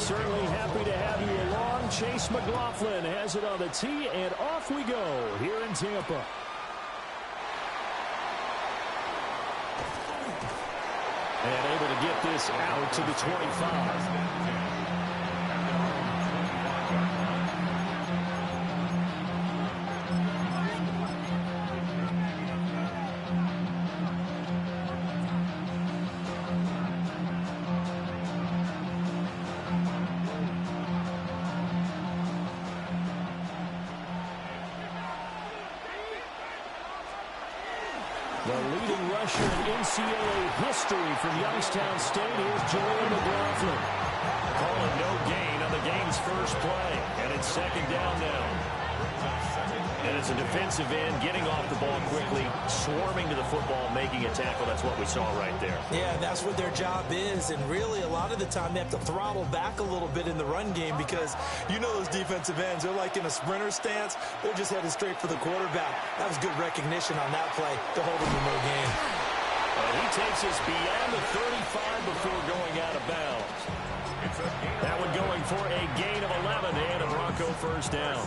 Certainly happy to have you along. Chase McLaughlin has it on the tee, and off we go here in Tampa. And able to get this out to the 25. The leading rusher in NCAA history from Youngstown State is Jaleel McLaughlin. Calling no gain on the game's first play, and it's second down now. And it's a defensive end getting off the ball quickly, swarming to the football, making a tackle. That's what we saw right there. Yeah, that's what their job is, and really a lot of the time they have to throttle back a little bit in the run game because you know those defensive ends, they're like in a sprinter stance. They're just headed straight for the quarterback. That was good recognition on that play to hold him in no gain. He takes us beyond the 35 before going out of bounds. That one going for a gain of 11 and a Bronco first down.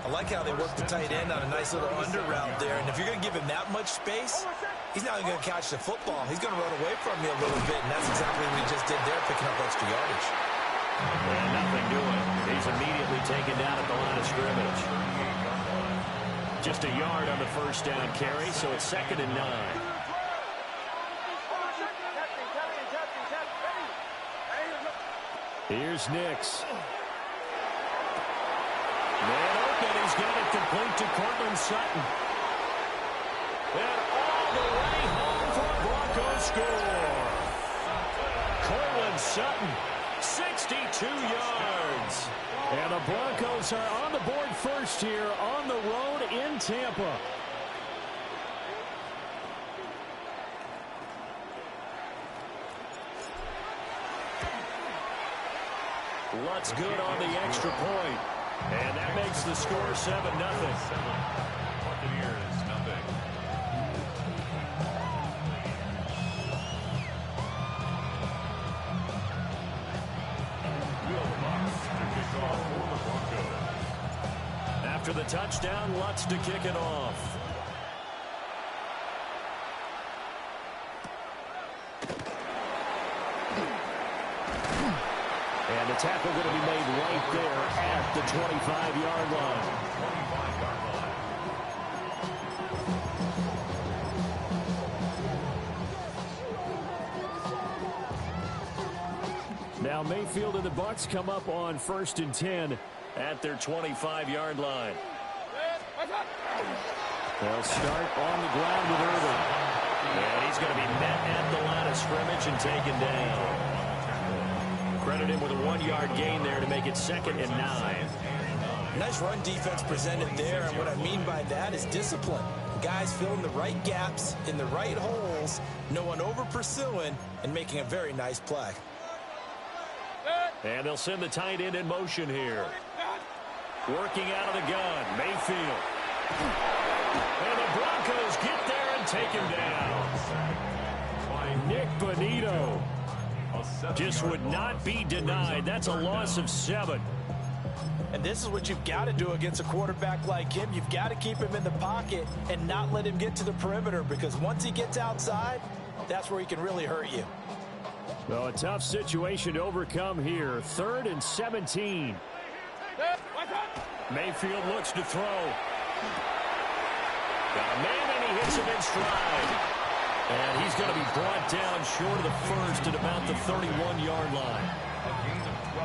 I like how they work the tight end on a nice little under route there. And if you're going to give him that much space, he's not going to catch the football. He's going to run away from you a little bit, and that's exactly what he just did there, picking up extra yardage. And nothing doing. He's immediately taken down at the line of scrimmage. Just a yard on the first down carry, so it's 2nd and 9. Here's Nix. Man open, he's got it complete to Cortland Sutton. And all the way home for a Broncos score. Cortland Sutton, 62 yards. And the Broncos are on the board first here on the road in Tampa. Lutz good on the extra point. And that makes the score 7-0. Buccaneers, nothing. After the touchdown, Lutz to kick it off. And the tackle going to be made right there at the 25-yard line. Now Mayfield and the Bucs come up on 1st and 10 at their 25-yard line. They'll start on the ground with Irvin. And he's going to be met at the line of scrimmage and taken down. Credit him with a 1-yard gain there to make it 2nd and 9. Nice run defense presented there, and what I mean by that is discipline. Guys filling the right gaps in the right holes, no one over pursuing, and making a very nice play. And they'll send the tight end in motion here. Working out of the gun, Mayfield. And the Broncos get there and take him down. Nick Bonito just would not be denied. That's a loss of 7. And this is what you've got to do against a quarterback like him. You've got to keep him in the pocket and not let him get to the perimeter, because once he gets outside, that's where he can really hurt you. Well, a tough situation to overcome here. 3rd and 17. Mayfield looks to throw. Got a man, and he hits him in stride. And he's going to be brought down short of the first at about the 31-yard line.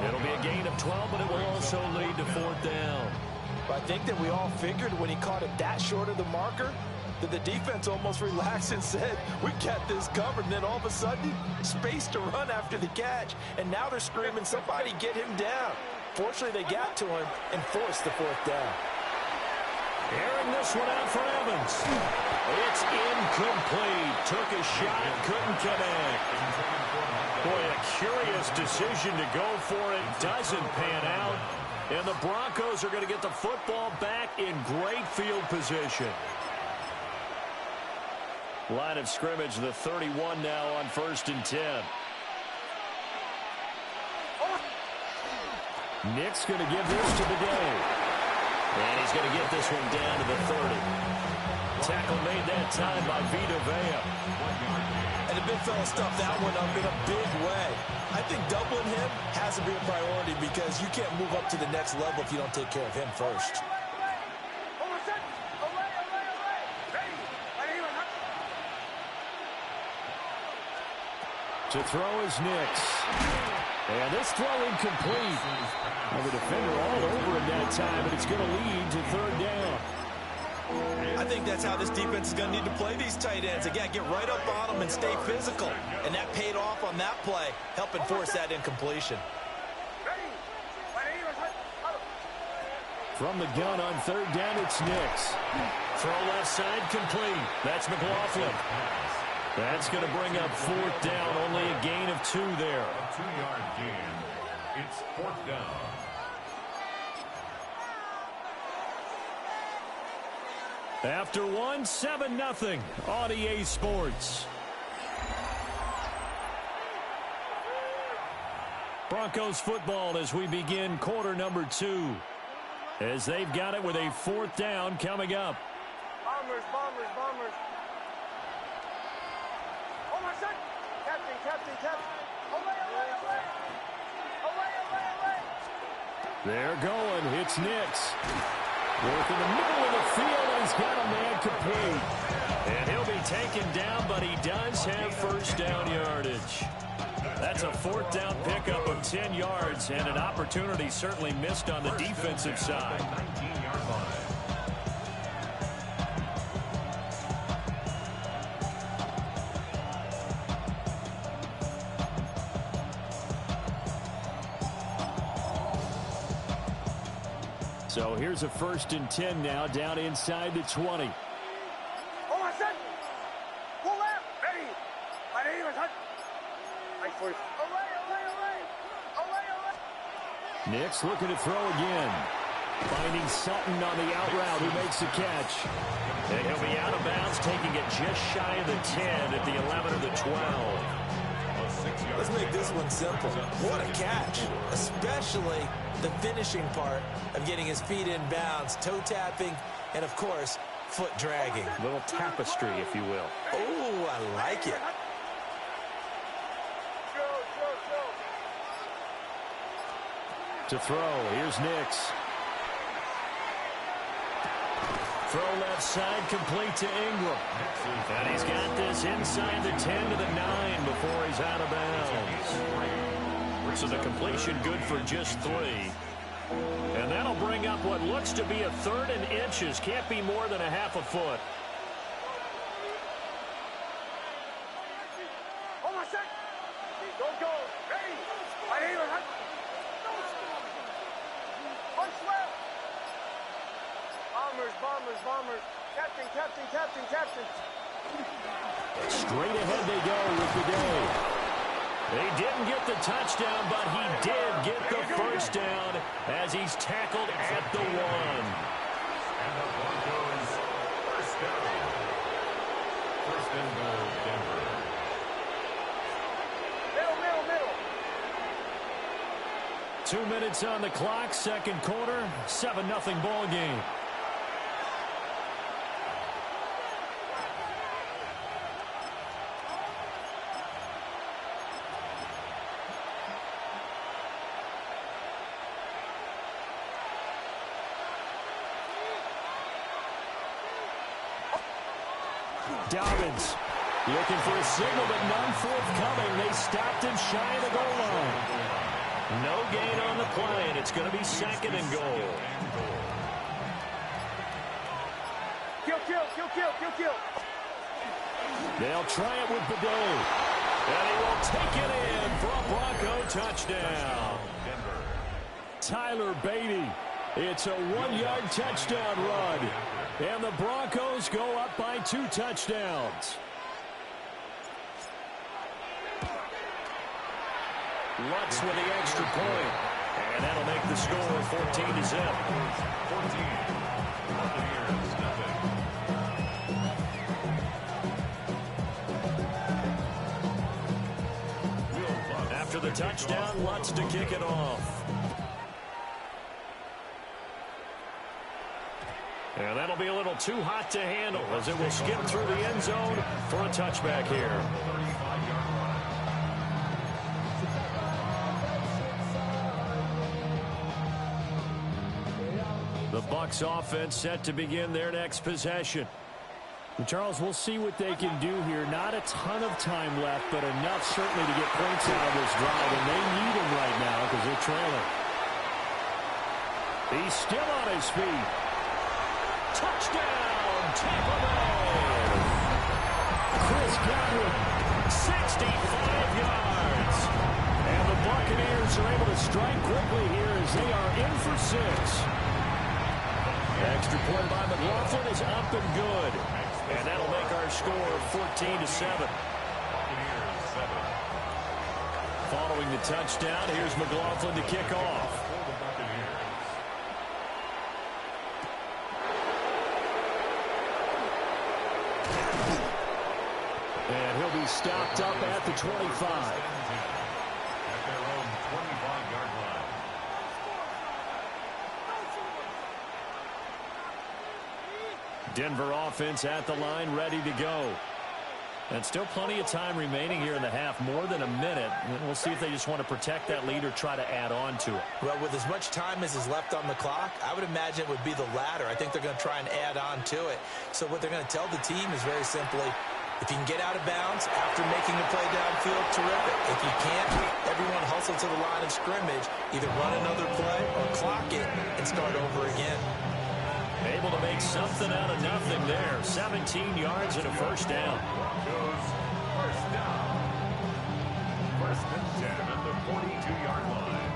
It'll be a gain of 12, but it will also lead to 4th down. But I think that we all figured when he caught it that short of the marker that the defense almost relaxed and said, we got this covered. And then all of a sudden, space to run after the catch. And now they're screaming, somebody get him down. Fortunately, they got to him and forced the 4th down. Airing this one out for Evans. It's incomplete. Took a shot, couldn't connect. Boy, a curious decision to go for it. Doesn't pan out. And the Broncos are going to get the football back in great field position. Line of scrimmage, the 31 now on 1st and 10. Nick's going to give this to the day. And he's going to get this one down to the 30. Tackle made that time by Vita Vea. And the big fella stuffed that one up in a big way. I think doubling him has to be a priority because you can't move up to the next level if you don't take care of him first. To throw is Nix. And this throw incomplete. Well, the defender all over him that time, and it's going to lead to third down. I think that's how this defense is going to need to play these tight ends. Again, get right up on them and stay physical. And that paid off on that play, helping force that incompletion. From the gun on third down, it's Nix. Throw left side complete. That's McLaughlin. That's going to bring up fourth down. Only a gain of 2 there. A 2-yard gain. It's fourth down. After 1, 7-0 on EA Sports. Broncos football as we begin quarter number 2. As they've got it with a fourth down coming up. Bombers. Oh, my son. Captain. Away. They're going. It's Nix. Work in the middle of the field, and he's got a man complete. And he'll be taken down, but he does have first down yardage. That's a fourth down pickup of 10 yards, and an opportunity certainly missed on the defensive side. 19-yard line. So here's a 1st and 10 now, down inside the 20. Oh, my son. Pull out. Ready. My name is Hunt. Nice voice. Away. Nix looking to throw again. Finding Sutton on the out route, who makes the catch. And he'll be out of bounds, taking it just shy of the 10 at the 11 or the 12. Let's make this one simple. What a catch, especially the finishing part of getting his feet in bounds, toe tapping, and of course, foot dragging. A little tapestry, if you will. Oh, I like it. To throw, here's Nix. Throw left side, complete to Ingram. And he's got this inside the 10 to the 9 before he's out of bounds. So the completion good for just 3. And that'll bring up what looks to be a 3rd and inches. Can't be more than a half a foot. Oh, my son. Go. Ready. My name is Hunt. Punch left. Bombers. Captain. Straight ahead they go with the day. They didn't get the touchdown, but he did get the first down as he's tackled at the 1. And the Broncos first down. First and goal, Denver. Middle. 2 minutes on the clock, second quarter, 7-0 ball game. Dobbins looking for a signal, but none forthcoming. They stopped him shy of the goal line. No gain on the play, and it's going to be 2nd and goal. Kill. They'll try it with Bedell. And he will take it in for a Bronco touchdown. Tyler Beatty. It's a 1-yard touchdown run. And the Broncos go up by 2 touchdowns. Lutz with the extra point. And that'll make the score 14-0. 14. Buccaneers, nothing. After the touchdown, Lutz to kick it off. And that'll be a little too hot to handle as it will skip through the end zone for a touchback here. The Bucs offense set to begin their next possession. And Charles, we'll see what they can do here. Not a ton of time left, but enough certainly to get points out of this drive, and they need them right now because they're trailing. He's still on his feet. Touchdown, Tampa Bay! Chris Godwin, 65 yards. And the Buccaneers are able to strike quickly here as they are in for 6. Extra point by McLaughlin is up and good. And that'll make our score 14-7. Following the touchdown, here's McLaughlin to kick off. And he'll be stopped up at the 25. At their own 25-yard line. Denver offense at the line, ready to go. And still plenty of time remaining here in the half, more than a minute. And we'll see if they just want to protect that lead or try to add on to it. Well, with as much time as is left on the clock, I would imagine it would be the latter. I think they're going to try and add on to it. So what they're going to tell the team is very simply, if you can get out of bounds after making a play downfield, terrific. If you can't, everyone hustle to the line of scrimmage, either run another play or clock it and start over again. Able to make something out of nothing there. 17 yards and a first down. Broncos, first down. First and 10 at the 42-yard line.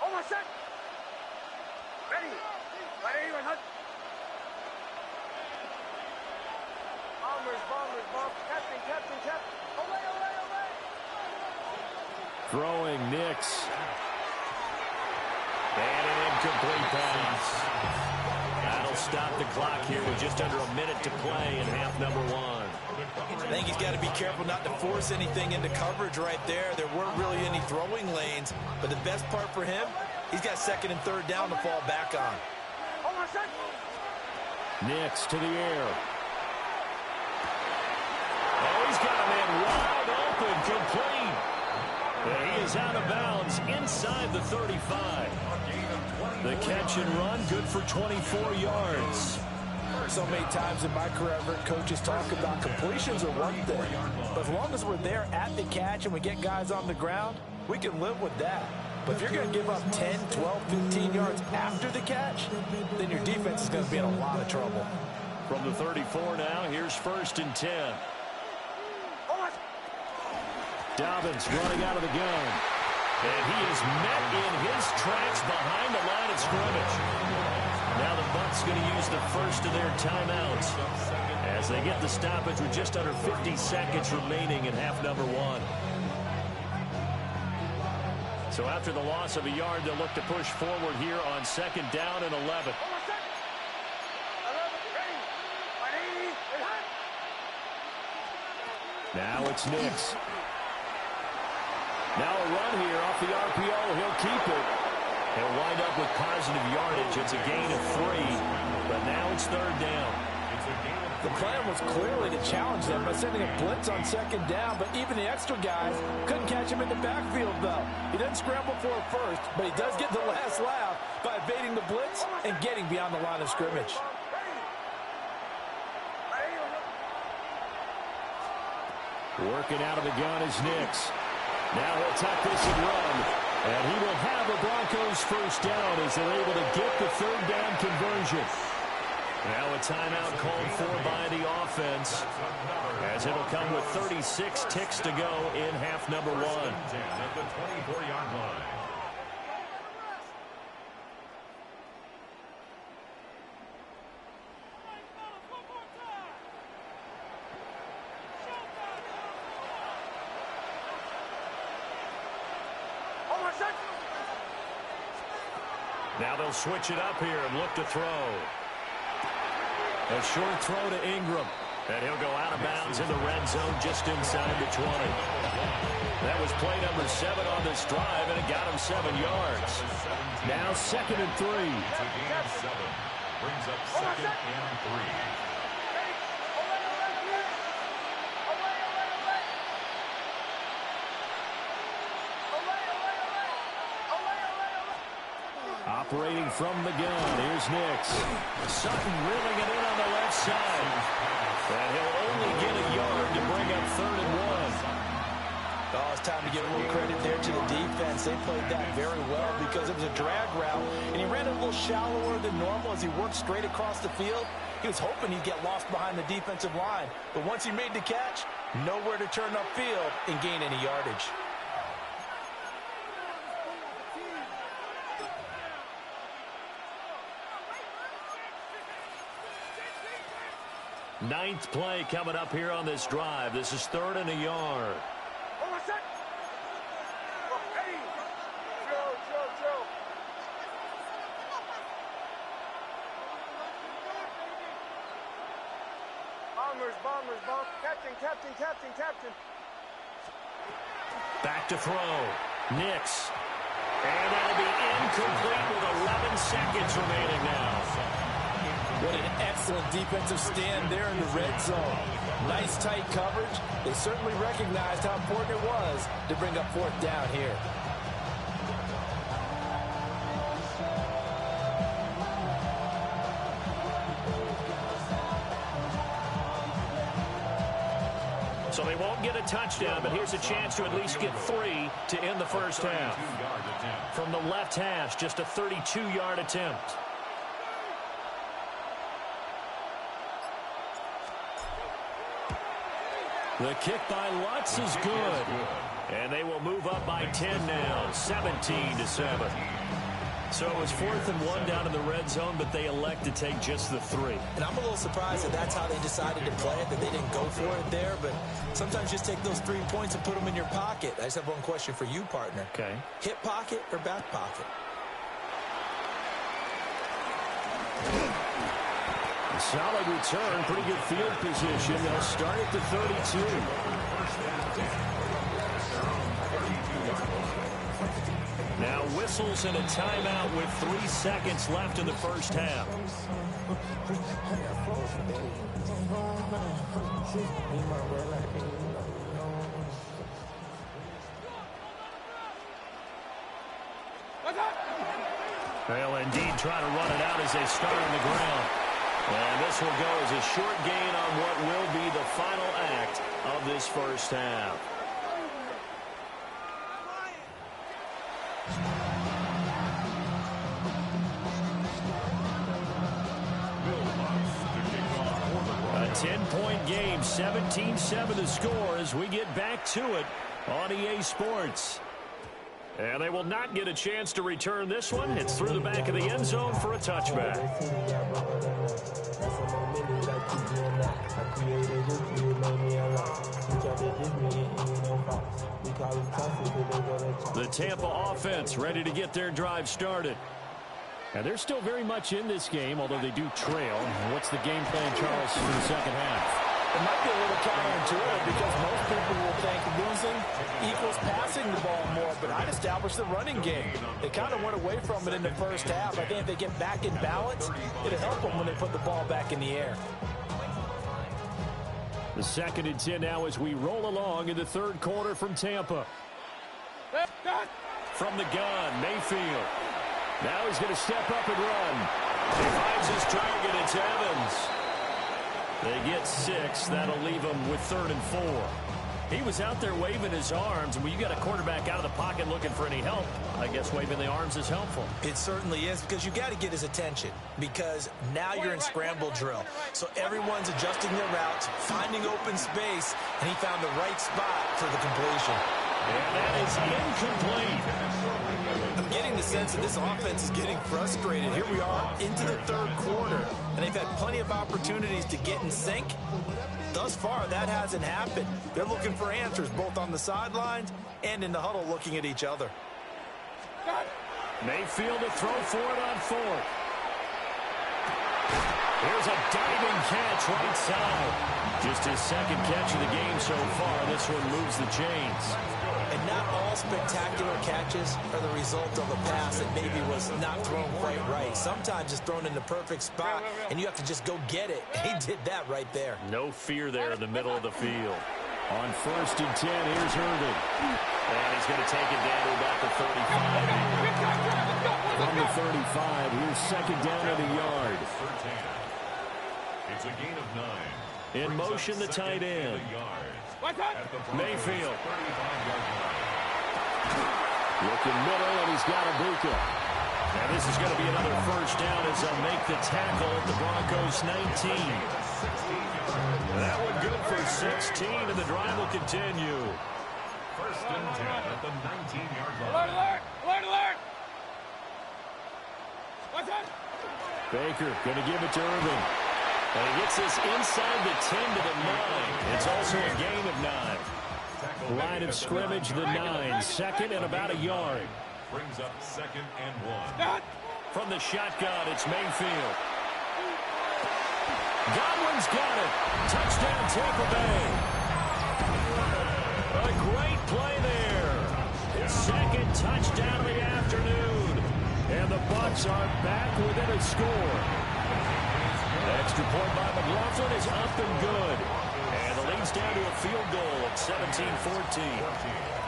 Almost set. Ready. Ready, we're hot. Bombers, bomb. Captain. Away. Throwing Nix. And an incomplete pass. That'll stop the clock here with just under a minute to play in half number 1. I think he's got to be careful not to force anything into coverage right there. There weren't really any throwing lanes, but the best part for him, he's got second and third down to fall back on. Almost set. Nix to the air. Oh, he's got a man wide open, complete. And he is out of bounds inside the 35. The catch and run, good for 24 yards. So many times in my career, I've heard coaches talk about completions are one thing. But as long as we're there at the catch and we get guys on the ground, we can live with that. But if you're going to give up 10, 12, 15 yards after the catch, then your defense is going to be in a lot of trouble. From the 34 now, here's first and 10. Dobbins running out of the gun. And he is met in his tracks behind the line of scrimmage. Now the Bucs going to use the first of their timeouts as they get the stoppage with just under 50 seconds remaining in half number 1. So after the loss of a yard, they'll look to push forward here on second down and 11. Now it's Nix. Now a run here off the RPO. He'll keep it. He'll wind up with positive yardage. It's a gain of 3, but now it's third down. The plan was clearly to challenge them by sending a blitz on second down, but even the extra guys couldn't catch him in the backfield, though. He doesn't scramble for it first, but he does get the last laugh by evading the blitz and getting beyond the line of scrimmage. Working out of the gun is Nix. Now he'll tuck this and run. And he will have a Broncos first down as they're able to get the third down conversion. Now a timeout called for by the offense as it'll come with 36 ticks to go in half number 1. At the 24-yard line. Now they'll switch it up here and look to throw. A short throw to Ingram. And he'll go out of bounds in the red zone just inside the 20. That was play number 7 on this drive, and it got him 7 yards. Now 2nd and 3. Brings up 2nd and 3. Operating from the gun, here's Nix. Sutton reeling it in on the left side. And he'll only get a yard to bring up 3rd and 1. Oh, it's time to give a little credit there to the defense. They played that very well because it was a drag route, and he ran it a little shallower than normal as he worked straight across the field. He was hoping he'd get lost behind the defensive line, but once he made the catch, nowhere to turn upfield and gain any yardage. Ninth play coming up here on this drive. This is 3rd and a yard. Bombers. Captain. Back to throw. Nix. And that'll be incomplete with 11 seconds remaining now. What an excellent defensive stand there in the red zone. Nice tight coverage. They certainly recognized how important it was to bring up 4th down here. So they won't get a touchdown, but here's a chance to at least get 3 to end the first half. From the left hash, just a 32-yard attempt. The kick by Lutz is good. And they will move up by 10 now, 17-7. So it was 4th and 1 down in the red zone, but they elect to take just the 3. And I'm a little surprised that that's how they decided to play it, that they didn't go for it there. But sometimes just take those 3 points and put them in your pocket. I just have one question for you, partner. Okay. Hip pocket or back pocket? A solid return, pretty good field position. They'll start at the 32. Now whistles and a timeout with 3 seconds left in the first half. They'll indeed try to run it out as they start on the ground. And this will go as a short gain on what will be the final act of this first half. A 10-point game, 17-7 the score as we get back to it on EA Sports. And they will not get a chance to return this one. It's through the back of the end zone for a touchback. The Tampa offense ready to get their drive started. And they're still very much in this game, although they do trail. What's the game plan, Charles, for the second half? It might be a little counterintuitive because most people will think losing equals passing the ball more, but I'd establish the running game. They kind of went away from it in the first half. I think if they get back in balance, it'll help them when they put the ball back in the air. The 2nd and 10 now as we roll along in the 3rd quarter from Tampa. From the gun, Mayfield. Now he's going to step up and run. He finds his target. It's Evans. They get 6. That'll leave him with 3rd and 4. He was out there waving his arms, and when you got a quarterback out of the pocket looking for any help, I guess waving the arms is helpful. It certainly is, because you got to get his attention, because now you're in scramble drill. So everyone's adjusting their routes, finding open space, and he found the right spot for the completion. And that is incomplete. I'm getting the sense that this offense is getting frustrated. Here we are into the 3rd quarter, and they've had plenty of opportunities to get in sync. Thus far, that hasn't happened. They're looking for answers both on the sidelines and in the huddle looking at each other. Mayfield to throw for it on fourth. Here's a diving catch right side. Just his second catch of the game so far. This one moves the chains. And not all spectacular catches are the result of a pass that maybe was not thrown quite right. Sometimes it's thrown in the perfect spot, and you have to just go get it. He did that right there. No fear there in the middle of the field. On 1st and 10, here's Irvin. And he's going to take it down to about the 35. From the 35, here's second down at a yard. It's a gain of 9. In motion, the tight end. Mayfield. Looking middle, and he's got Ibuka. And this is going to be another first down as they'll make the tackle at the Broncos 19. That one good for 16, and the drive will continue. 1st and 10 at the 19-yard line. Alert, alert! Alert, alert! Baker going to give it to Irvin. And he gets this inside the 10 to the 9. It's also a gain of 9. Line of scrimmage, the 9. Second and about a yard. Brings up 2nd and 1. From the shotgun, it's Mayfield. Godwin's got it. Touchdown, Tampa Bay. A great play there. His second touchdown of the afternoon. And the Bucs are back within a score. Extra point by McLaughlin is up and good. And the lead's down to a field goal at 17-14.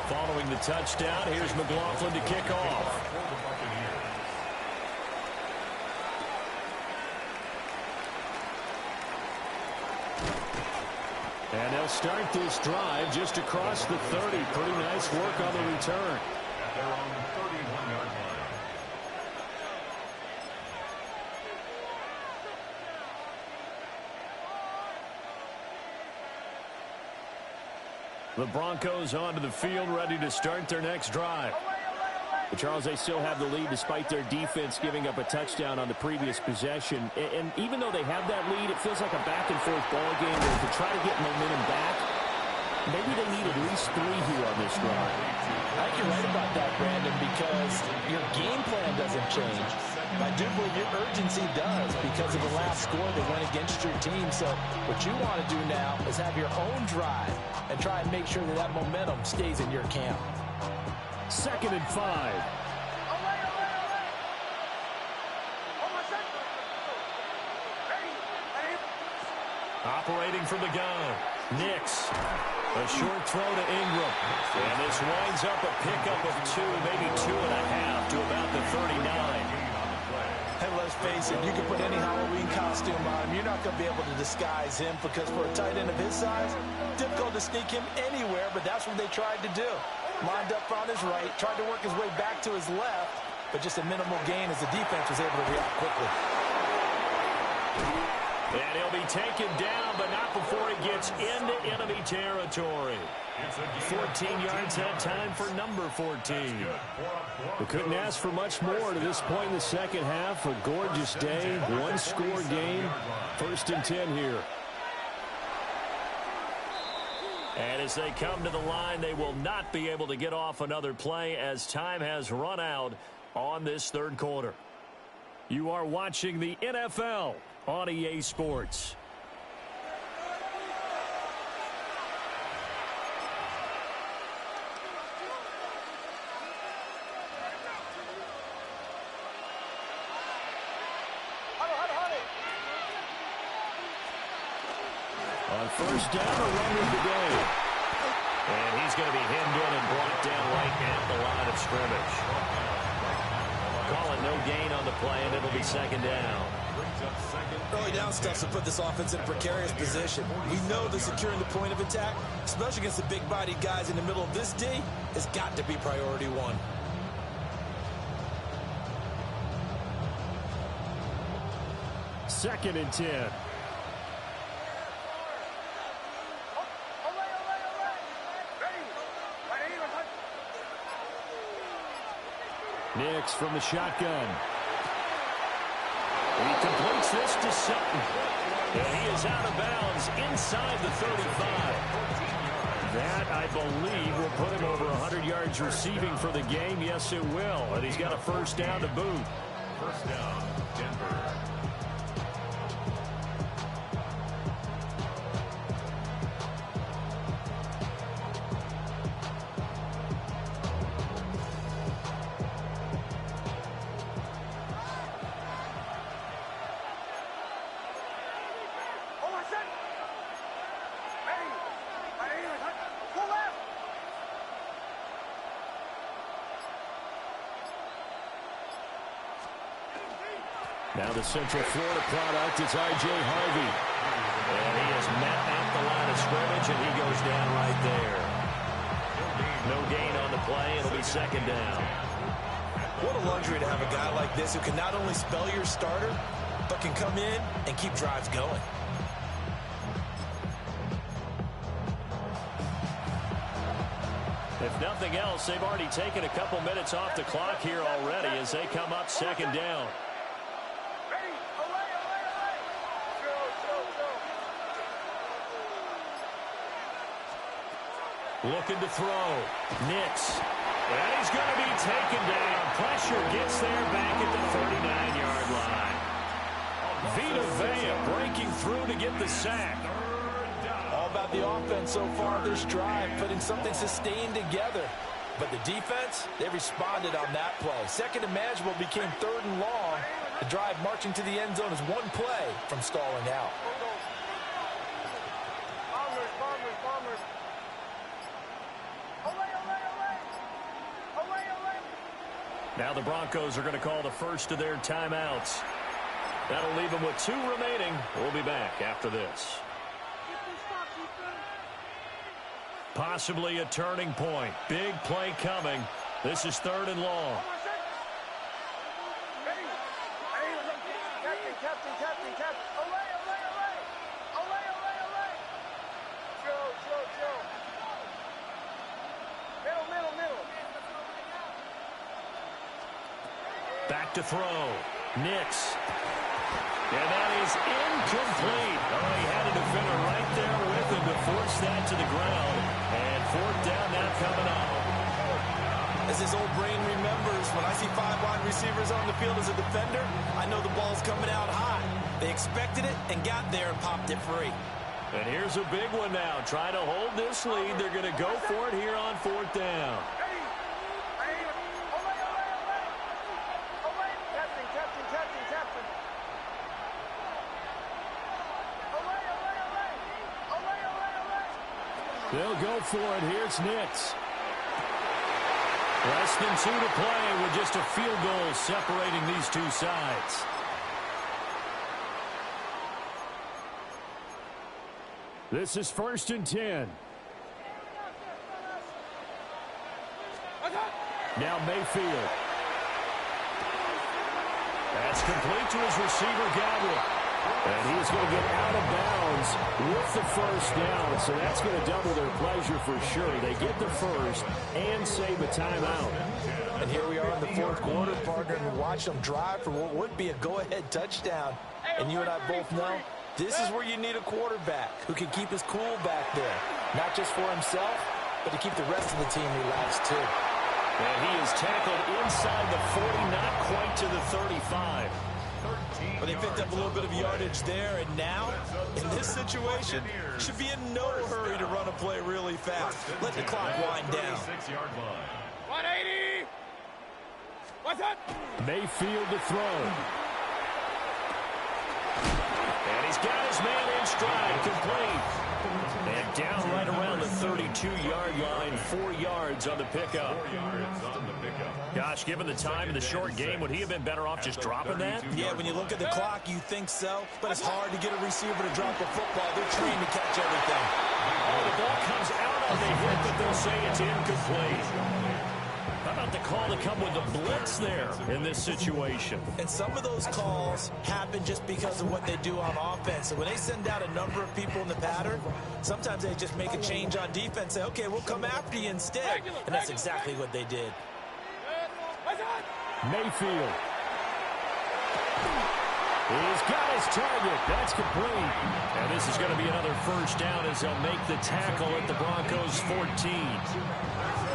Following the touchdown, here's McLaughlin to kick off. And they'll start this drive just across the 30. Pretty nice work on the return. At their own 31-yard line. The Broncos onto the field, ready to start their next drive. But Charles, they still have the lead despite their defense giving up a touchdown on the previous possession. And even though they have that lead, it feels like a back-and-forth ball game where to try to get momentum back, maybe they need at least 3 here on this drive. I think you're right about that, Brandon, because your game plan doesn't change. I do believe your urgency does because of the last score that went against your team. So what you want to do now is have your own drive and try and make sure that that momentum stays in your camp. 2nd and 5. Operating from the gun. Nix. A short throw to Ingram. And this winds up a pickup of 2, maybe 2.5 to about the 39. Hey, let's face it, you can put any Halloween costume on him. You're not going to be able to disguise him because for a tight end of his size, difficult to sneak him anywhere, but that's what they tried to do. Lined up on his right, tried to work his way back to his left, but just a minimal gain as the defense was able to react quickly. And he'll be taken down, but not before he gets into enemy territory. 14 yards that time for number 14. We couldn't ask for much more to this point in the second half. A gorgeous day, one-score game. 1st and 10 here. And as they come to the line, they will not be able to get off another play as time has run out on this third quarter. You are watching the NFL on EA Sports. On 1st down, a run with the game. And he's going to be hemmed in and brought down right at the line of scrimmage. Call it no gain on the play, and it'll be 2nd down. Early down stuff to put this offense in a precarious position. We know that securing the point of attack, especially against the big-bodied guys in the middle of this D, has got to be priority 1. Second and 10. Nix from the shotgun. He completes this to Sutton. And he is out of bounds inside the 35. That, I believe, will put him over 100 yards receiving for the game. Yes, it will. And he's got a first down to boot. First down, Denver. Now the Central Florida product, it's R.J. Harvey. And he has mapped out the line of scrimmage, and he goes down right there. No gain on the play. It'll be second down. What a luxury to have a guy like this who can not only spell your starter, but can come in and keep drives going. If nothing else, they've already taken a couple minutes off the clock here already as they come up second down. Looking to throw. Nix. And he's going to be taken down. Pressure gets there back at the 39-yard line. Vita Vea breaking through to get the sack. All about the offense so far this drive, putting something sustained together. But the defense, they responded on that play. Second and manageable became third and long. The drive marching to the end zone is one play from stalling out. Now the Broncos are going to call the first of their timeouts. That'll leave them with 2 remaining. We'll be back after this. Possibly a turning point. Big play coming. This is third and long. Back to throw. Nix. And that is incomplete. Oh, he had a defender right there with him to force that to the ground. And fourth down now coming up. As his old brain remembers, when I see 5 wide receivers on the field as a defender, I know the ball's coming out high. They expected it and got there and popped it free. And here's a big one now. Trying to hold this lead. They're going to go for it here on fourth down. They'll go for it. Here's Nix. Less than 2 to play with just a field goal separating these two sides. This is first and 10. Now Mayfield. That's complete to his receiver, Gabriel. And he's going to get out of bounds with the first down. So that's going to double their pleasure for sure. They get the first and save a timeout. And here we are in the fourth quarter, partner, and watch them drive for what would be a go-ahead touchdown. And you and I both know this is where you need a quarterback who can keep his cool back there. Not just for himself, but to keep the rest of the team relaxed too. And he is tackled inside the 40, not quite to the 35. But they picked up a little bit of yardage there, and now, in this situation, should be in no hurry to run a play really fast. Let the clock wind down. 180! What's up? Mayfield to throw. And he's got his man in stride, complete. And down right around the 32-yard line, 4 yards on the pickup. 4 yards on the pickup. Gosh, given the time in the short game, would he have been better off just dropping that? Yeah, when you look at the clock, you think so. But it's hard to get a receiver to drop a football. They're trained to catch everything. Oh, the ball comes out on the hit, but they'll say it's incomplete. How about the call to come with the blitz there in this situation? And some of those calls happen just because of what they do on offense. So when they send out a number of people in the pattern, sometimes they just make a change on defense, say, okay, we'll come after you instead. And that's exactly what they did. Mayfield. He's got his target. That's complete. And this is going to be another first down as they'll make the tackle at the Broncos 14.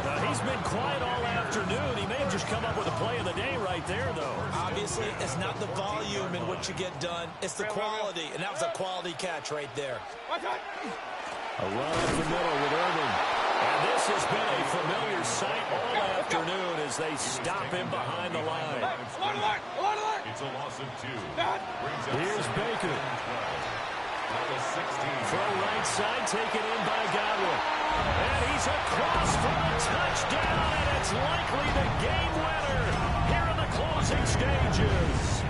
Now, he's been quiet all afternoon. He may have just come up with a play of the day right there, though. Obviously, it's not the volume in what you get done. It's the quality, and that was a quality catch right there. A run up the middle with Irving. And this has been a familiar sight all afternoon as they stop him behind the line. It's a loss of 2. Here's Baker. Throw right side, taken in by Godwin. And he's across for a touchdown, and it's likely the game winner here in the closing stages.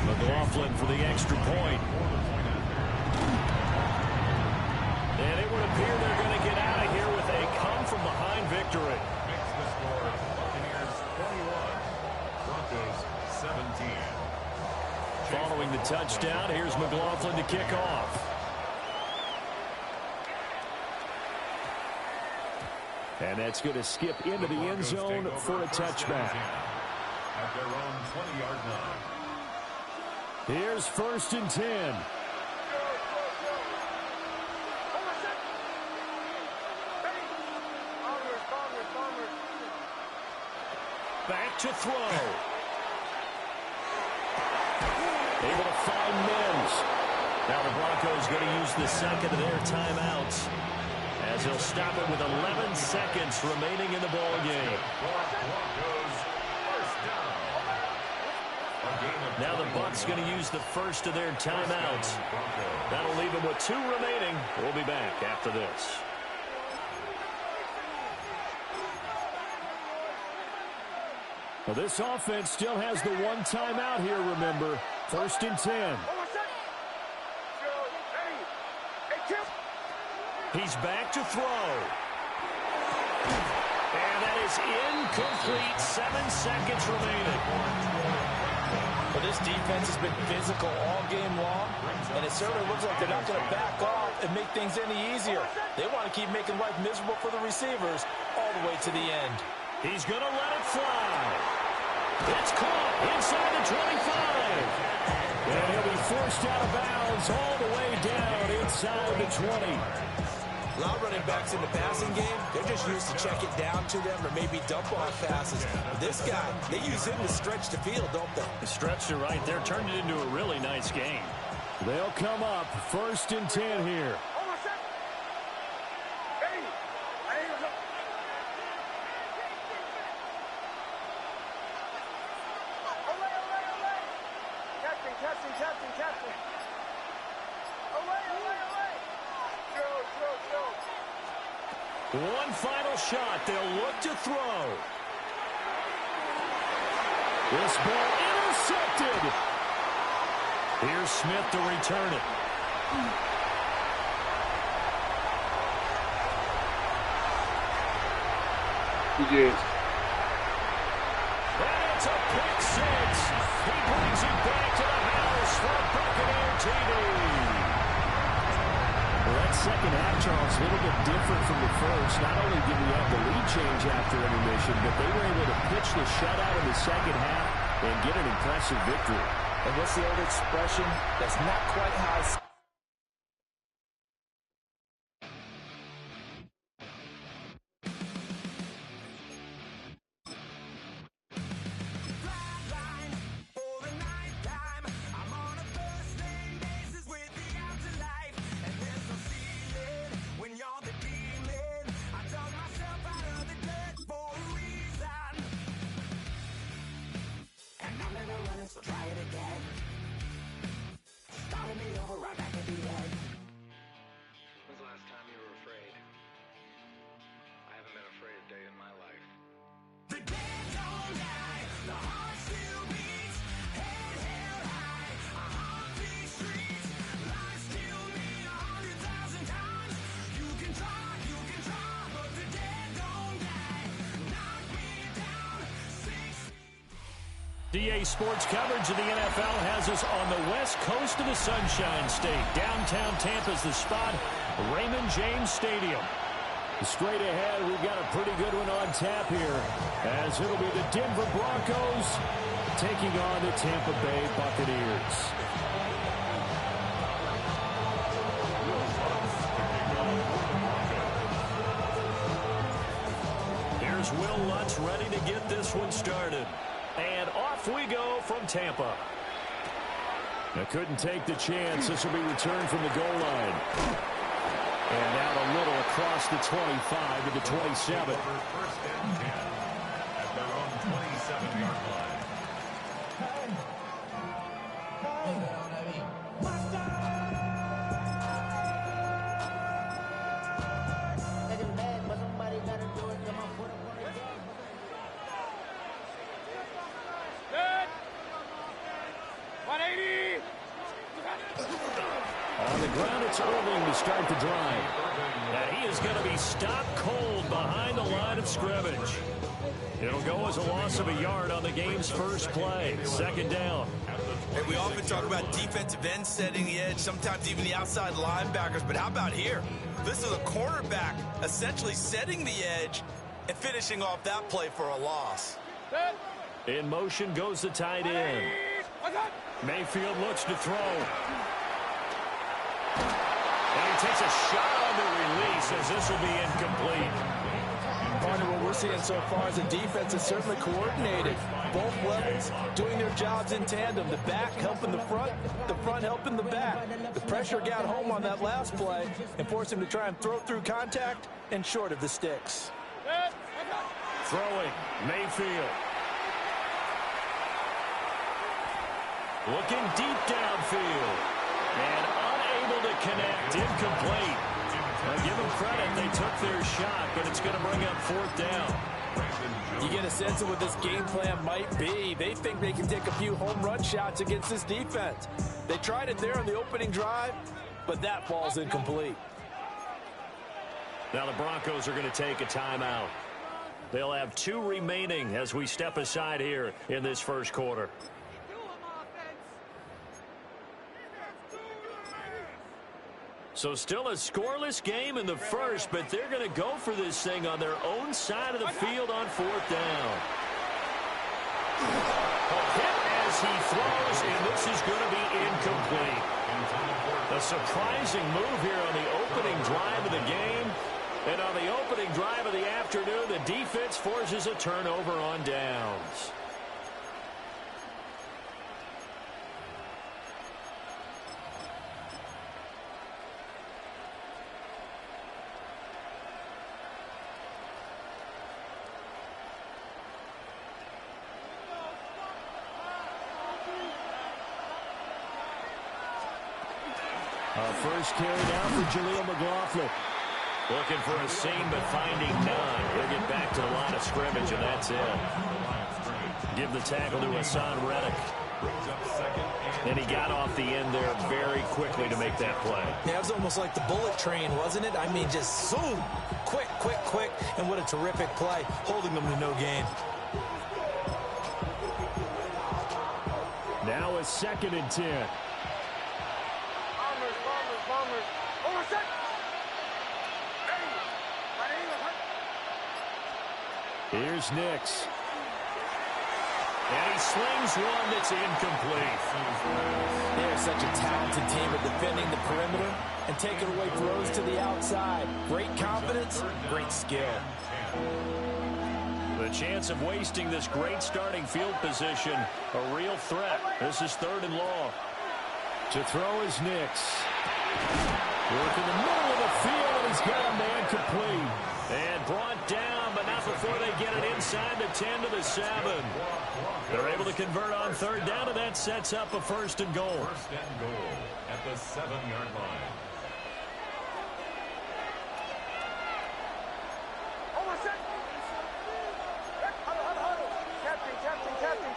McLaughlin for the extra point. And it would appear they're going to get out of here with a come-from-behind victory. Makes the score Buccaneers 21, Broncos 17. Following the touchdown, here's McLaughlin to kick off. And that's going to skip into the end zone for a touchback. At their own 20-yard line. Here's 1st and 10. Back to throw. Able to find Mims. Now the Broncos going to use the second of their timeouts, as he'll stop it with 11 seconds remaining in the ball game. Now the Bucs going to use the first of their timeouts. That'll leave them with 2 remaining. We'll be back after this. Well, this offense still has the 1 timeout here, remember. 1st and 10. He's back to throw. And that is incomplete. 7 seconds remaining. Well, this defense has been physical all game long, and it certainly looks like they're not going to back off and make things any easier. They want to keep making life miserable for the receivers all the way to the end. He's going to let it fly. It's caught inside the 25. And he'll be forced out of bounds all the way down inside the 20. A lot of running backs in the passing game, they're just used to check it down to them or maybe dump off passes. But this guy, they use him to stretch the field, don't they? The stretch to right there turned it into a really nice game. They'll come up 1st and 10 here. One final shot. They'll look to throw. This ball intercepted. Here's Smith to return it. Yes. And it's a pick 6. He brings it back to the house for Buccaneer TV. Well, that second half, Charles, a little bit different from the first. Not only did we have the lead change after intermission, but they were able to pitch the shutout in the second half and get an impressive victory. And what's the old expression? That's not quite high. DA Sports coverage of the NFL has us on the west coast of the Sunshine State. Downtown Tampa's the spot, Raymond James Stadium. Straight ahead, we've got a pretty good one on tap here, as it'll be the Denver Broncos taking on the Tampa Bay Buccaneers. ready to get this one started. And off we go from Tampa. Now couldn't take the chance. This will be returned from the goal line. And out a little across the 25 to the 27. First and 10 at their own 27-yard line. On the ground, it's Irving to start the drive. And he is going to be stopped cold behind the line of scrimmage. It'll go as a loss of a yard on the game's first play. Second down. Hey, we often talk about defensive ends setting the edge, sometimes even the outside linebackers, but how about here? This is a cornerback essentially setting the edge and finishing off that play for a loss. In motion goes the tight end. Mayfield looks to throw. And he takes a shot on the release as this will be incomplete. Part of what we're seeing so far is the defense is certainly coordinated. Both levels doing their jobs in tandem. The back helping the front helping the back. The pressure got home on that last play and forced him to try and throw through contact and short of the sticks. Throwing, Mayfield. Looking deep downfield. And unable to connect, incomplete. Now give them credit, they took their shot, but it's going to bring up fourth down. You get a sense of what this game plan might be. They think they can take a few home run shots against this defense. They tried it there on the opening drive, but that ball's incomplete. Now the Broncos are going to take a timeout. They'll have 2 remaining as we step aside here in this first quarter. So still a scoreless game in the first, but they're going to go for this thing on their own side of the field on fourth down. A hit as he throws, and this is going to be incomplete. A surprising move here on the opening drive of the game. And on the opening drive of the afternoon, the defense forces a turnover on downs. First carry down for Jaleel McLaughlin. Looking for a seam, but finding none. He'll get back to the line of scrimmage, and that's it. Give the tackle to Hassan Reddick. And he got off the end there very quickly to make that play. Yeah, it was almost like the bullet train, wasn't it? I mean, just zoom, quick, quick, quick, and what a terrific play, holding them to no gain. Now a 2nd and 10. Here's Nix. And he slings one that's incomplete. They're such a talented team at defending the perimeter and taking away throws to the outside. Great confidence, great skill. The chance of wasting this great starting field position, a real threat. This is 3rd and long. To throw is Nix. Work in the middle of the field, and he's got a man complete. And brought down, but not before they get it inside the 10 to the 7. They're able to convert on 3rd down, and that sets up a 1st and goal. 1st and goal at the 7-yard line.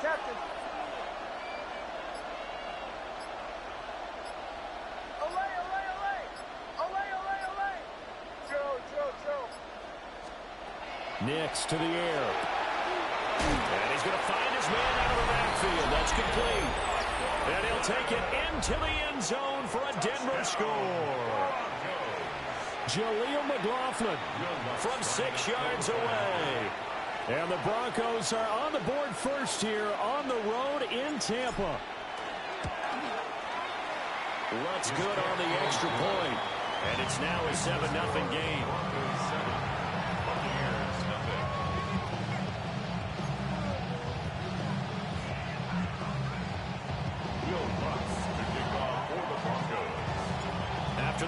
Captain. Nix to the air. And he's going to find his man out of the backfield. That's complete. And he'll take it into the end zone for a Denver score. Jaleel McLaughlin from 6 yards away. And the Broncos are on the board first here on the road in Tampa. Looks good on the extra point. And it's now a 7-0 game.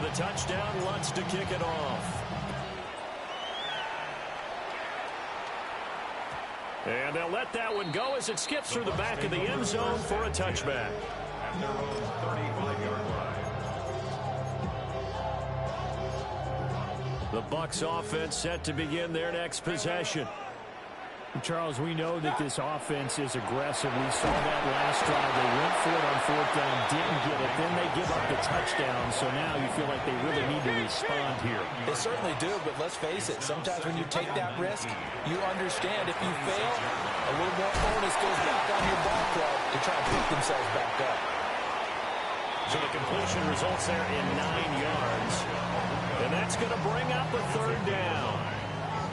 the touchdown. Lutz to kick it off. And they'll let that one go as it skips through the back of the end zone for a touchback. At their own 35-yard line. The Bucs offense set to begin their next possession. Charles, we know that this offense is aggressive. We saw that last drive. They went for it on fourth down, didn't get it. Then they give up the touchdown. So now you feel like they really need to respond here. They certainly do, but let's face it. Sometimes when you take that risk, you understand if you fail, a little more onus goes back on your ball club to try to pick themselves back up. So the completion results there in 9 yards. And that's going to bring up a third down.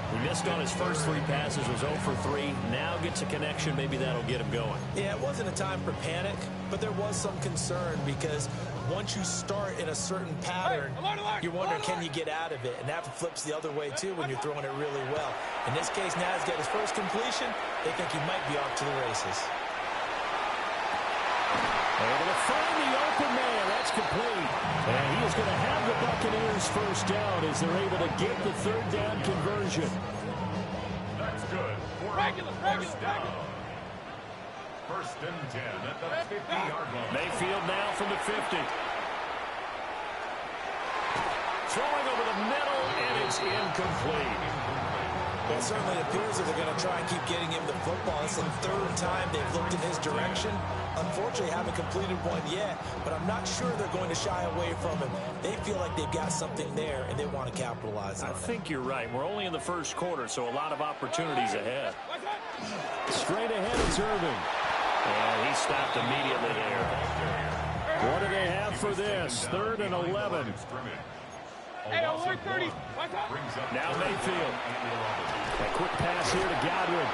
He missed on his first 3 passes, was 0 for 3. Now gets a connection. Maybe that'll get him going. Yeah, it wasn't a time for panic, but there was some concern because once you start in a certain pattern, you're wondering, can you get out of it? And that flips the other way, too, when you're throwing it really well. In this case, now he's got his first completion. They think he might be off to the races. Able to find the open man. That's complete. And he is going to have the Buccaneers first down as they're able to get the third down conversion. That's good. First down. First and 10 at the 50-yard line. Mayfield now from the 50. Throwing over the middle, and it's incomplete. It certainly appears that they're going to try and keep getting him the football. It's the third time they've looked in his direction. Unfortunately, haven't completed one yet, but I'm not sure they're going to shy away from him. They feel like they've got something there, and they want to capitalize on it. I think you're right. We're only in the first quarter, so a lot of opportunities ahead. Straight ahead is Irving. And he stopped immediately there. What do they have for this? 3rd and 11. Hey, alert 30. Now Mayfield. A quick pass here to Godwin.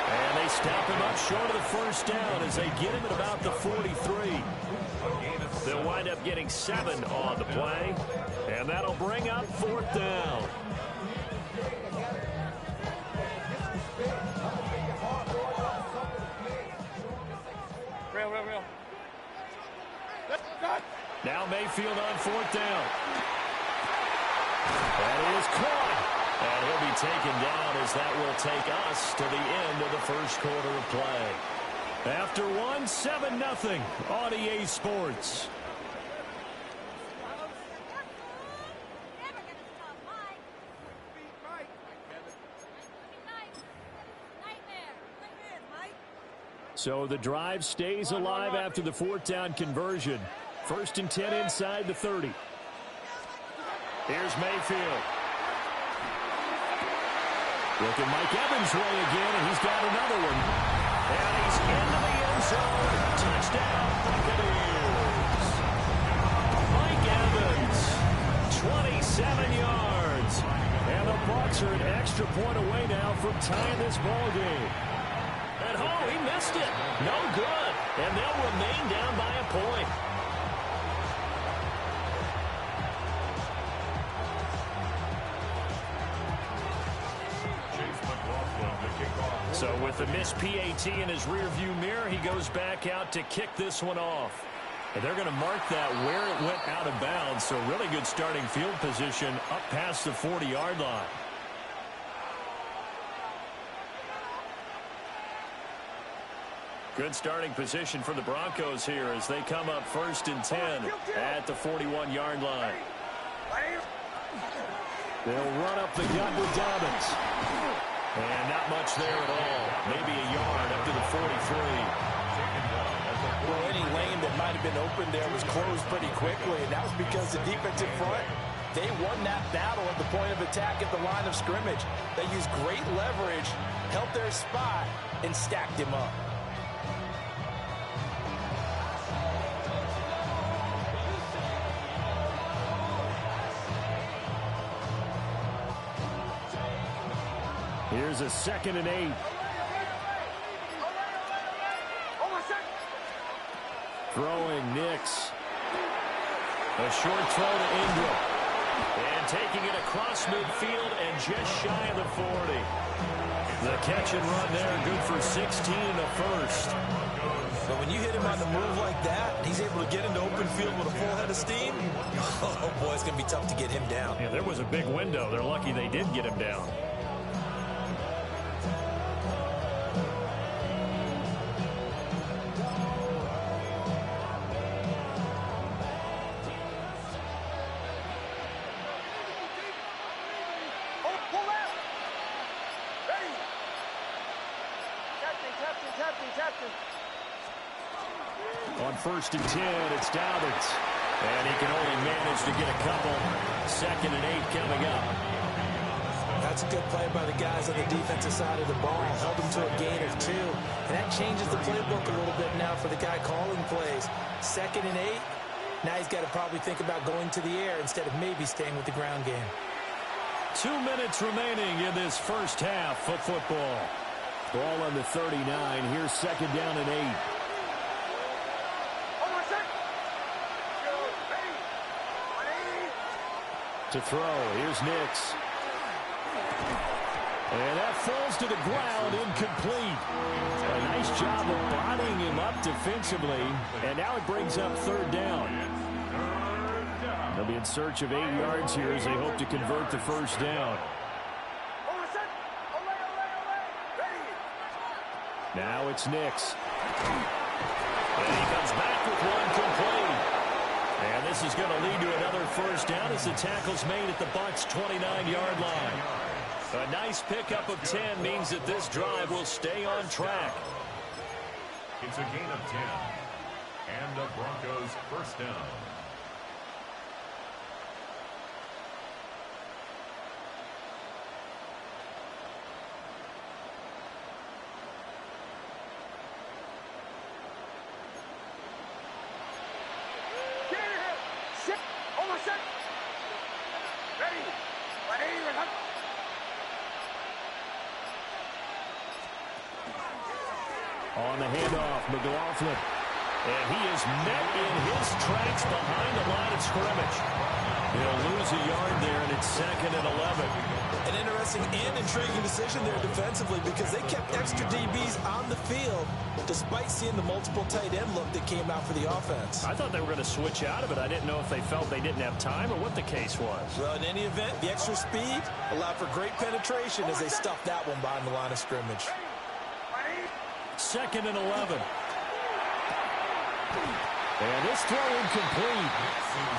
And they stop him up short of the first down as they get him at about the 43. They'll wind up getting 7 on the play. And that'll bring up 4th down. Real. Now Mayfield on 4th down. That is caught. And he'll be taken down as that will take us to the end of the first quarter of play. After 1, 7-0 on EA Sports. So the drive stays alive after the 4th down conversion. 1st and 10 inside the 30. Here's Mayfield. Looking Mike Evans' way again, and he's got another one. And he's into the end zone. Touchdown, Buccaneers. Mike Evans, 27 yards. And the Bucs are an extra point away now from tying this ball game. And he missed it. No good. And they'll remain down by a point. So with the missed PAT in his rearview mirror, he goes back out to kick this one off. And they're going to mark that where it went out of bounds. So really good starting field position up past the 40-yard line. Good starting position for the Broncos here as they come up 1st and 10 at the 41-yard line. They'll run up the gut with Dobbins. And not much there at all. Maybe a yard up to the 43. Well, any lane that might have been open there was closed pretty quickly, and that was because the defensive front, they won that battle at the point of attack at the line of scrimmage. They used great leverage, held their spot, and stacked him up. Here's a 2nd and 8. Throwing Nix. A short throw to Ingram. And taking it across midfield and just shy of the 40. The catch and run there, good for 16 and a first. But when you hit him on the move like that, and he's able to get into open field with a full head of steam, oh boy, it's going to be tough to get him down. Yeah, there was a big window. They're lucky they did get him down. On 1st and 10, it's Dobbins. And he can only manage to get a couple. 2nd and 8 coming up. That's a good play by the guys on the defensive side of the ball. Held them to a gain of 2. And that changes the playbook a little bit now for the guy calling plays. 2nd and 8. Now he's got to probably think about going to the air instead of maybe staying with the ground game. 2 minutes remaining in this first half of football. Ball on the 39. Here's 2nd down and 8. To throw, here's Nix. And that falls to the ground, incomplete. A nice job of bodying him up defensively. And now it brings up 3rd down. They'll be in search of 8 yards here as they hope to convert the first down. Now it's Nix. And he comes back with one complete. And this is going to lead to another first down as the tackle's made at the Bucs' 29-yard line. A nice pickup of 10 means that this drive will stay on track. It's a gain of 10. And the Broncos first down. On the handoff, McLaughlin. And he is met in his tracks behind the line of scrimmage. He'll lose a yard there, and it's 2nd and 11. An interesting and intriguing decision there defensively because they kept extra DBs on the field despite seeing the multiple tight end look that came out for the offense. I thought they were going to switch out of it. I didn't know if they felt they didn't have time or what the case was. Well, in any event, the extra speed allowed for great penetration as they stuffed that one behind the line of scrimmage. 2nd and 11. And this throw incomplete.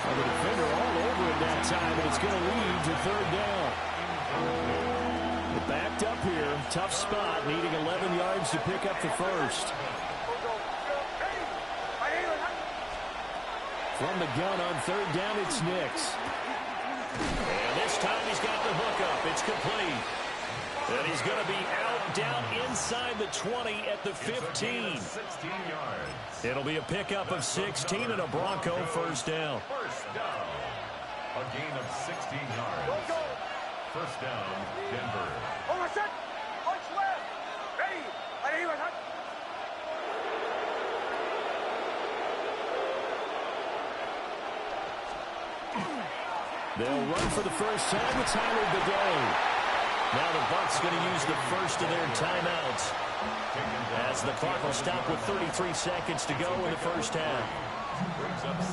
Well, the defender all over it that time, and it's going to lead to 3rd down. They're backed up here. Tough spot, needing 11 yards to pick up the first. From the gun on 3rd down, it's Nix. And this time he's got the hook up. It's complete. And he's going to be out down inside the 20 at the 15. 16 yards. It'll be a pickup of 16 and a Bronco first down. First down. A gain of 16 yards. First down, Denver. They'll run for the first time. It's Howard the day. Now the Bucs going to use the first of their timeouts as the clock will stop with 33 seconds to go in the first half.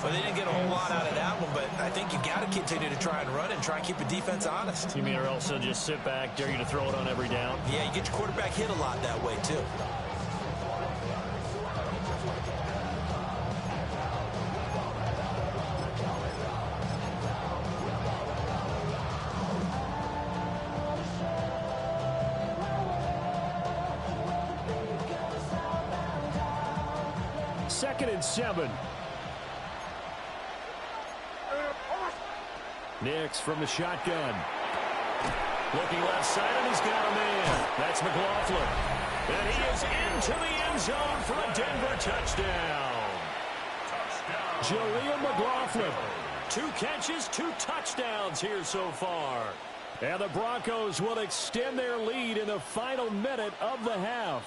Well, they didn't get a whole lot out of that one, but I think you got to continue to try and run and try and keep the defense honest. You mean or else they'll just sit back, dare you to throw it on every down? Yeah, you get your quarterback hit a lot that way, too. Second and 7. Nix from the shotgun. Looking left side, and he's got a man. That's McLaughlin. And he is into the end zone for a Denver touchdown. Jaleel McLaughlin. 2 catches, 2 touchdowns here so far. And the Broncos will extend their lead in the final minute of the half.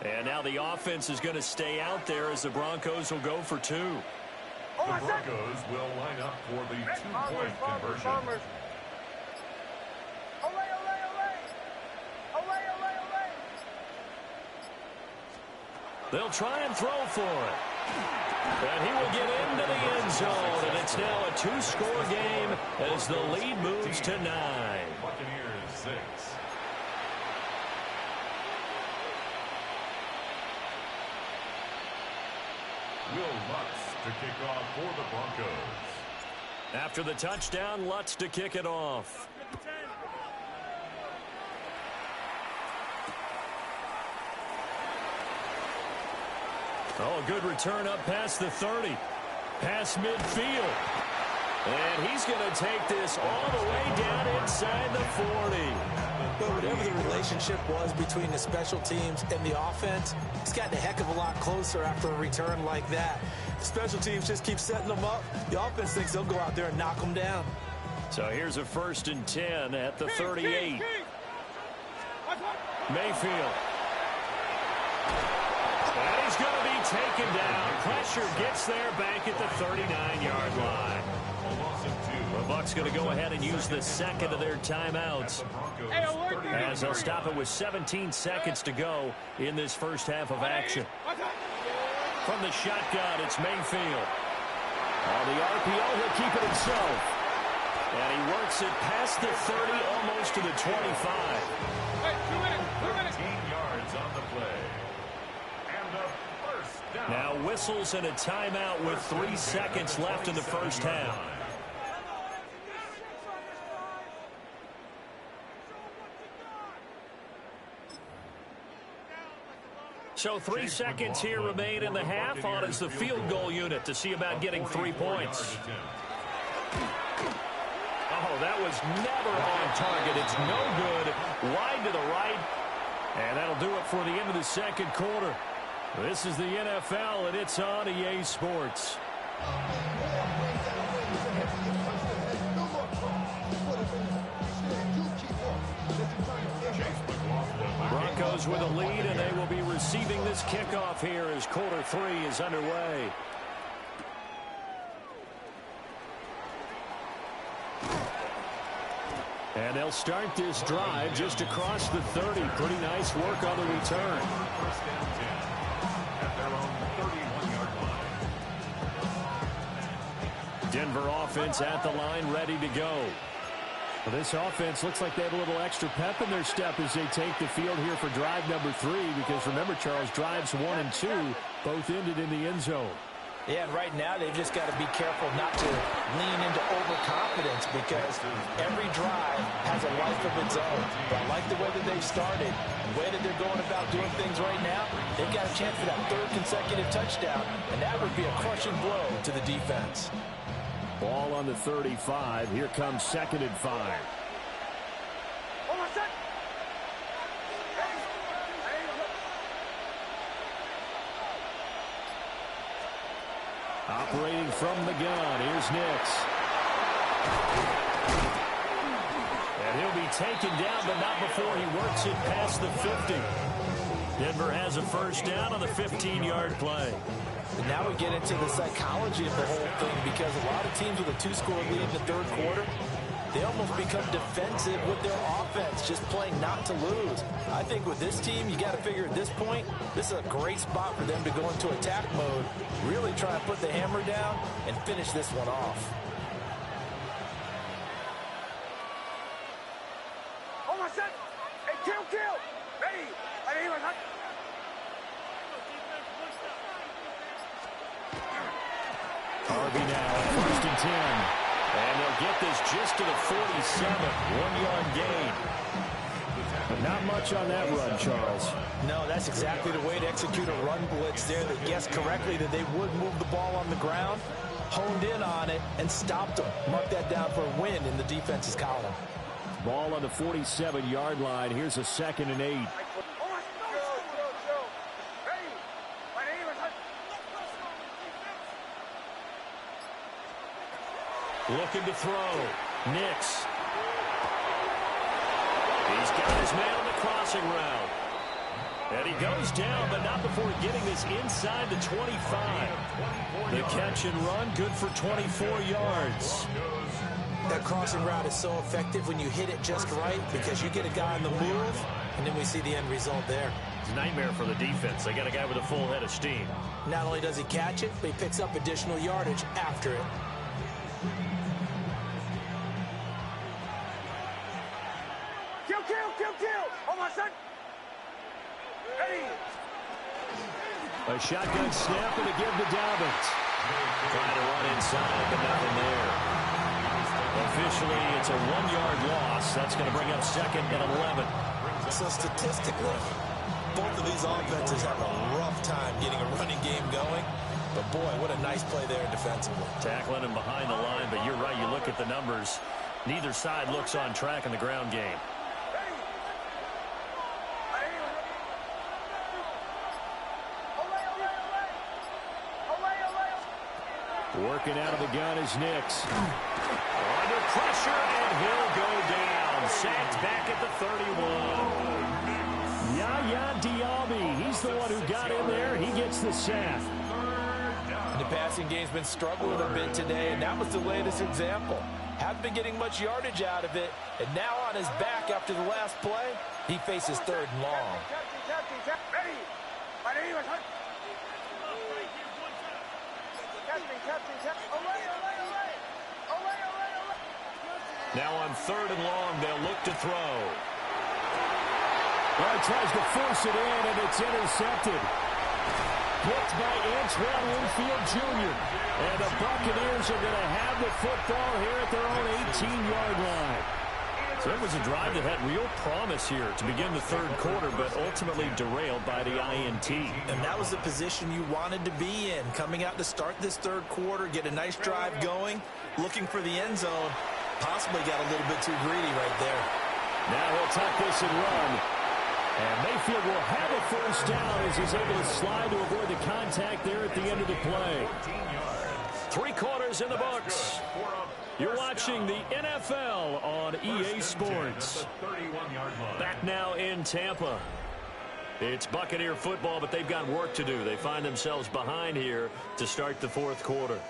And now the offense is going to stay out there as the Broncos will go for two. The Broncos will line up for the two-point conversion. They'll try and throw for it. And he will get into the end zone, and it's now a two-score game as the lead moves to 9. Buccaneers 6. Will Lutz to kick off for the Broncos. After the touchdown, Lutz to kick it off. Oh, a good return up past the 30. Past midfield. And he's going to take this all the way down inside the 40. But whatever the relationship was between the special teams and the offense, it's gotten a heck of a lot closer after a return like that. The special teams just keep setting them up. The offense thinks they'll go out there and knock them down. So here's a 1st and 10 at the 38. Mayfield. And he's going to be taken down. Pressure gets there back at the 39-yard line. The Bucs going to go ahead and use the second of their timeouts, as they'll stop it with 17 seconds to go in this first half of action. From the shotgun, it's Mayfield. On the RPO, he'll keep it himself. And he works it past the 30, almost to the 25. 13 yards on the play. And a first down. Now whistles and a timeout with 3 seconds left in the first half. So 3 seconds here remain in the half. On is the field goal unit to see about getting 3 points. Oh, that was never on target. It's no good. Wide to the right. And that'll do it for the end of the second quarter. This is the NFL, and it's on EA Sports. Broncos with a lead, and they will be receiving this kickoff here as quarter 3 is underway. And they'll start this drive just across the 30. Pretty nice work on the return. First and 10 at their own 31-yard line. Denver offense at the line, ready to go. Well, this offense looks like they have a little extra pep in their step as they take the field here for drive number 3, because remember, Charles, drives 1 and 2 both ended in the end zone. Yeah, and right now they've just got to be careful not to lean into overconfidence, because every drive has a life of its own. But I like the way that they've started, the way that they're going about doing things right now. They've got a chance for that 3rd consecutive touchdown, and that would be a crushing blow to the defense. Ball on the 35. Here comes 2nd and 5. Operating from the gun, here's Nix. And he'll be taken down, but not before he works it past the 50. Denver has a first down on the 15-yard play. And now we get into the psychology of the whole thing, because a lot of teams with a 2-score lead in the 3rd quarter, they almost become defensive with their offense, just playing not to lose. I think with this team, you got to figure at this point, this is a great spot for them to go into attack mode, really try and put the hammer down and finish this one off. Almost set. Hey, kill. Ready. Harvey now at 1st and 10. And they'll get this just to the 47. 1-yard gain. But not much on that run, Charles. No, that's exactly the way to execute a run blitz there. They guessed correctly that they would move the ball on the ground, honed in on it, and stopped them. Mark that down for a win in the defense's column. Ball on the 47-yard line. Here's a 2nd and 8. Looking to throw. Nix. He's got his man on the crossing route. And he goes down, but not before getting this inside the 25. The catch and run, good for 24 yards. That crossing route is so effective when you hit it just right because you get a guy on the move, and then we see the end result there. It's a nightmare for the defense. They got a guy with a full head of steam. Not only does he catch it, but he picks up additional yardage after it. Kill, kill, kill, kill. Oh, my son. Ready. A shotgun snap and a give to Dobbins. Trying to run inside, but nothing there. Officially, it's a 1-yard loss. That's going to bring up 2nd and 11. So statistically, both of these offenses have a rough time getting a running game going. But, boy, what a nice play there defensively. Tackling him behind the line, but you're right. You look at the numbers. Neither side looks on track in the ground game. Working out of the gun is Nix. Under pressure, and he'll go down. Sacked back at the 31. Yaya Diaby, he's the one who got in there. He gets the sack. The passing game's been struggling a bit today, and that was the latest example. Haven't been getting much yardage out of it, and now on his back after the last play, he faces 3rd and long. Ready. My name is Now on 3rd and long, they'll look to throw. Well, he tries to force it in, and it's intercepted. Picked by Antoine Winfield Jr. And the Buccaneers are going to have the football here at their own 18-yard line. So it was a drive that had real promise here to begin the 3rd quarter, but ultimately derailed by the INT. And that was the position you wanted to be in. Coming out to start this 3rd quarter, get a nice drive going, looking for the end zone. Possibly got a little bit too greedy right there. Now he'll tuck this and run. And Mayfield will have a first down as he's able to slide to avoid the contact there at the end of the play. 3 quarters in the books. You're watching the NFL on EA Sports. Back now in Tampa. It's Buccaneer football, but they've got work to do. They find themselves behind here to start the 4th quarter.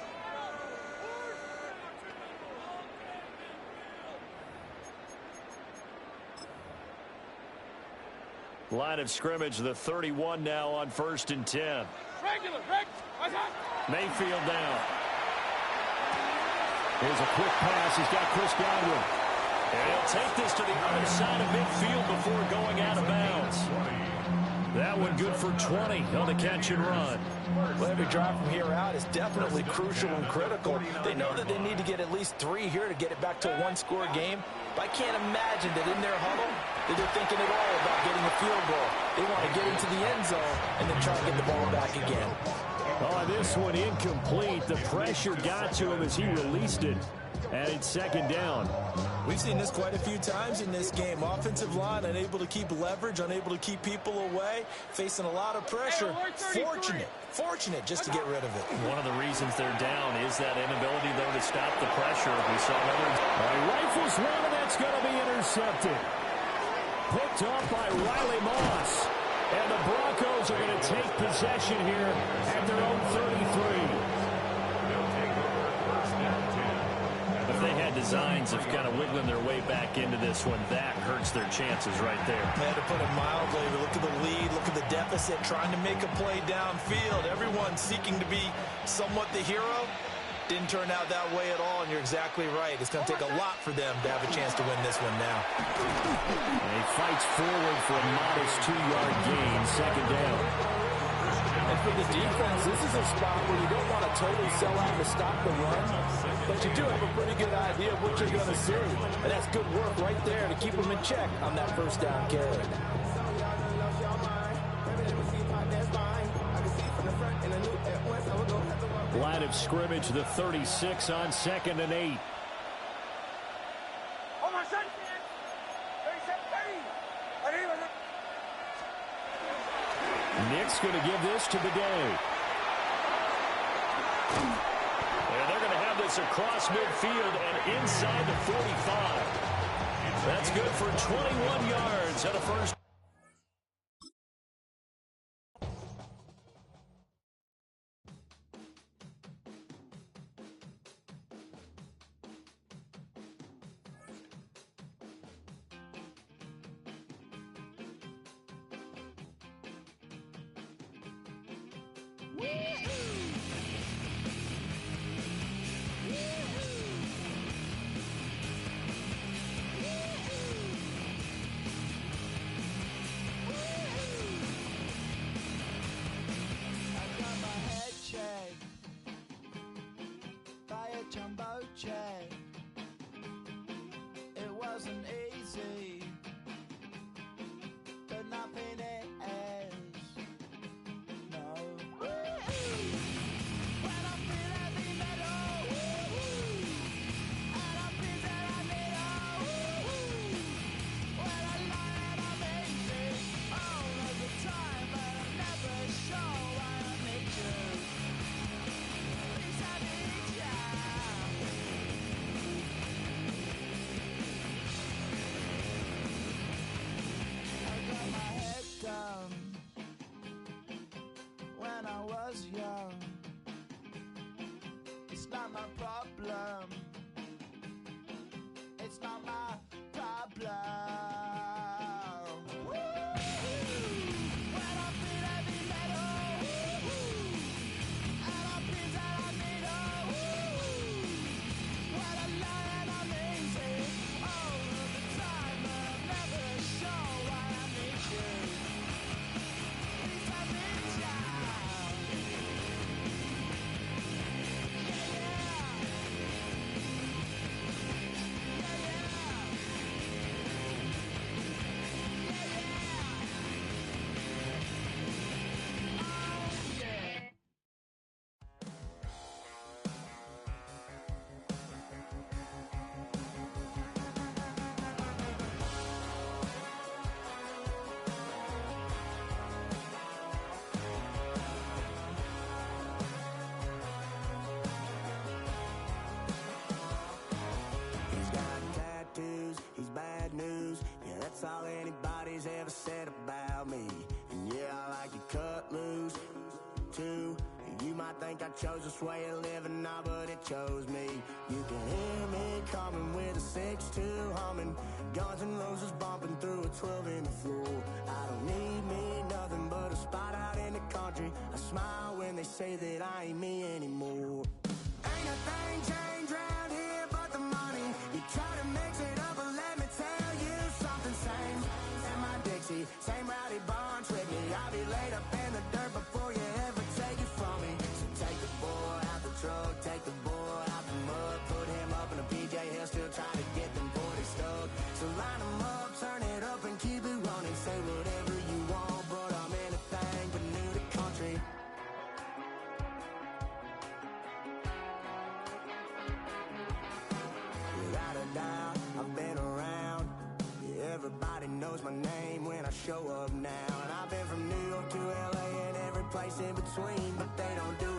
Line of scrimmage, the 31 now on 1st and 10. Mayfield down. Here's a quick pass. He's got Chris Godwin. And he'll take this to the other side of midfield before going out of bounds. That one good for 20 on the catch and run. Well, every drive from here out is definitely crucial and critical. They know that they need to get at least 3 here to get it back to a 1-score game. But I can't imagine that in their huddle that they're thinking at all about getting a field goal. They want to get into the end zone and then try to get the ball back again. Oh, this one incomplete. The pressure got to him as he released it. And it's 2nd down. We've seen this quite a few times in this game. Offensive line unable to keep leverage, unable to keep people away, facing a lot of pressure. Fortunate just to get rid of it. One of the reasons they're down is that inability, though, to stop the pressure. We saw another. Rifles one, and that's going to be intercepted. Picked up by Riley Moss. And the Broncos are going to take possession here at their own 33. If they had designs of kind of wiggling their way back into this one, that hurts their chances right there. They had to put it mildly. Look at the lead, look at the deficit, trying to make a play downfield. Everyone seeking to be somewhat the hero. Didn't turn out that way at all, and you're exactly right. It's going to take a lot for them to have a chance to win this one now. And he fights forward for a modest 2-yard gain, 2nd down. And for the defense, this is a spot where you don't want to totally sell out to stop the run, but you do have a pretty good idea of what you're going to see. And that's good work right there to keep them in check on that 1st down carry. Line of scrimmage, the 36 on 2nd and 8. Oh, my son. 37, Nick's going to give this to the day. And they're going to have this across midfield and inside the 45. That's good for 21 yards and a first Jumbo jet. It wasn't easy, but nothing is. No. When I feel heavy metal, and I feel that I need when I lie and I'm easy all of the time, but I'm never sure why I need you. Please, I need ya. When I was young, it's not my problem. It's not my problem. When I feel heavy metal, and I feel that I need when I lie and I'm easy all of the time, but I'm never sure why I need you. Please, I need ya. He's got tattoos, he's bad news. Yeah, that's all anybody's ever said about me. And yeah, I like to cut loose, too. You might think I chose this way of living now, but it chose me. You can hear me coming with a 6-2 humming, Guns N' Roses bumping through a 12 in the floor. I don't need me nothing but a spot out in the country. I smile when they say that I ain't me anymore. Ain't a thing changed round here but the money. You try to mix it up, but let me tell you something. Same in my Dixie, same rowdy bunch with me. I'll be laid up in the dirt before you ever take it from me. So take the boy out the truck, take the boy out the mud, put him up in a PJ Hill, still trying to get them 40 stuck. So line them up, turn it up and keep it running. Say whatever you want, but I'm anything but new to country. Without a doubt, I've been around. Yeah, everybody knows my name when I show up now. And I've been from New York to LA and every place in between, but they don't do